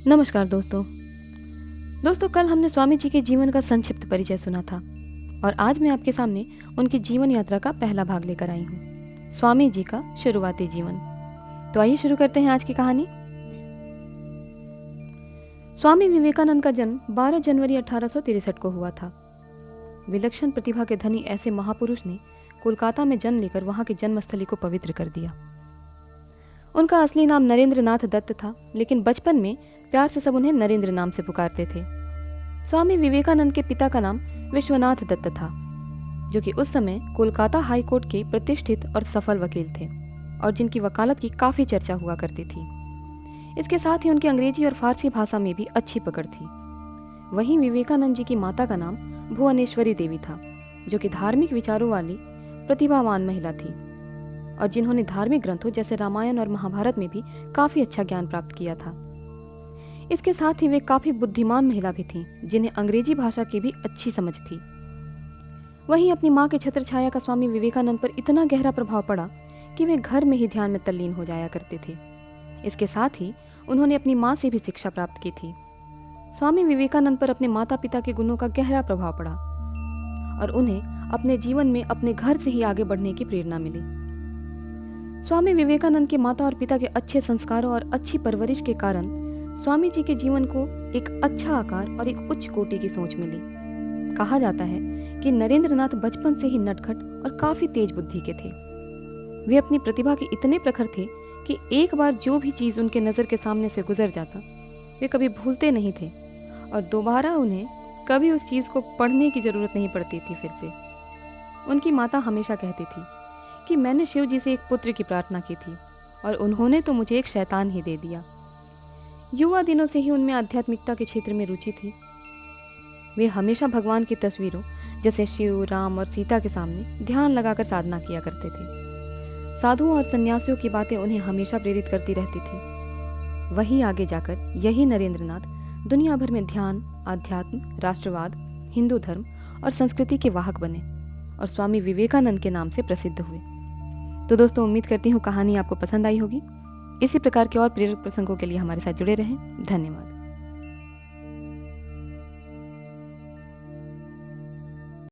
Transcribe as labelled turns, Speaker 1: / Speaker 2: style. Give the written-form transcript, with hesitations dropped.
Speaker 1: नमस्कार दोस्तों। कल हमने स्वामी जी के जीवन का संक्षिप्त परिचय सुना था और आज मैं आपके सामने उनकी जीवन यात्रा का पहला भाग लेकर आई हूँ, स्वामी जी का शुरुआती जीवन। तो आइए शुरू करते हैं आज की कहानी। स्वामी विवेकानंद का जन्म 12 जनवरी 1863 को हुआ था। विलक्षण प्रतिभा के धनी ऐसे महापुरुष ने कोलकाता में जन्म लेकर वहां की जन्मस्थली को पवित्र कर दिया। उनका असली नाम नरेंद्र नाथ दत्त था, लेकिन बचपन में प्यार से सब उन्हें नरेंद्र नाम से पुकारते थे। स्वामी विवेकानंद के पिता का नाम विश्वनाथ दत्त था, जो कि उस समय कोलकाता हाई कोर्ट के प्रतिष्ठित और सफल वकील थे और जिनकी वकालत की काफी चर्चा हुआ करती थी। इसके साथ ही उनकी अंग्रेजी और फारसी भाषा में भी अच्छी पकड़ थी। वहीं विवेकानंद जी की माता का नाम भुवनेश्वरी देवी था, जो कि धार्मिक विचारों वाली प्रतिभावान महिला थी और जिन्होंने धार्मिक ग्रंथों जैसे रामायण और महाभारत में भी काफी अच्छा ज्ञान प्राप्त किया था। इसके साथ ही वे काफी बुद्धिमान महिला भी थीं, जिन्हें अंग्रेजी भाषा की भी अच्छी समझ थी। वहीं अपनी मां के छत्र छाया का स्वामी विवेकानंद पर इतना गहरा प्रभाव पड़ा कि वे घर में ही ध्यान में तल्लीन हो जाया करते थे। इसके साथ ही उन्होंने अपनी मां से भी शिक्षा प्राप्त की थी। स्वामी विवेकानंद पर अपने माता पिता के गुणों का गहरा प्रभाव पड़ा और उन्हें अपने जीवन में अपने घर से ही आगे बढ़ने की प्रेरणा मिली। स्वामी विवेकानंद के माता और पिता के अच्छे संस्कारों और अच्छी परवरिश के कारण स्वामी जी के जीवन को एक अच्छा आकार और एक उच्च कोटि की सोच मिली। कहा जाता है कि नरेंद्र नाथ बचपन से ही नटखट और काफी तेज बुद्धि के थे। वे अपनी प्रतिभा के इतने प्रखर थे कि एक बार जो भी चीज उनके नजर के सामने से गुजर जाता, वे कभी भूलते नहीं थे और दोबारा उन्हें कभी उस चीज को पढ़ने की जरूरत नहीं पड़ती थी फिर से। उनकी माता हमेशा कहती थी कि मैंने शिव जी से एक पुत्र की प्रार्थना की थी और उन्होंने तो मुझे एक शैतान ही दे दिया। युवा दिनों से ही उनमें आध्यात्मिकता के क्षेत्र में रुचि थी। वे हमेशा भगवान की तस्वीरों जैसे शिव, राम और सीता के सामने ध्यान लगाकर साधना किया करते थे। साधुओं और सन्यासियों की बातें उन्हें हमेशा प्रेरित करती रहती थी। वहीं आगे जाकर यही नरेंद्र नाथ दुनिया भर में ध्यान, आध्यात्म, राष्ट्रवाद, हिंदू धर्म और संस्कृति के वाहक बने और स्वामी विवेकानंद के नाम से प्रसिद्ध हुए। तो दोस्तों, उम्मीद करती हूँ कहानी आपको पसंद आई होगी। इसी प्रकार के और प्रेरक प्रसंगों के लिए हमारे साथ जुड़े रहें। धन्यवाद।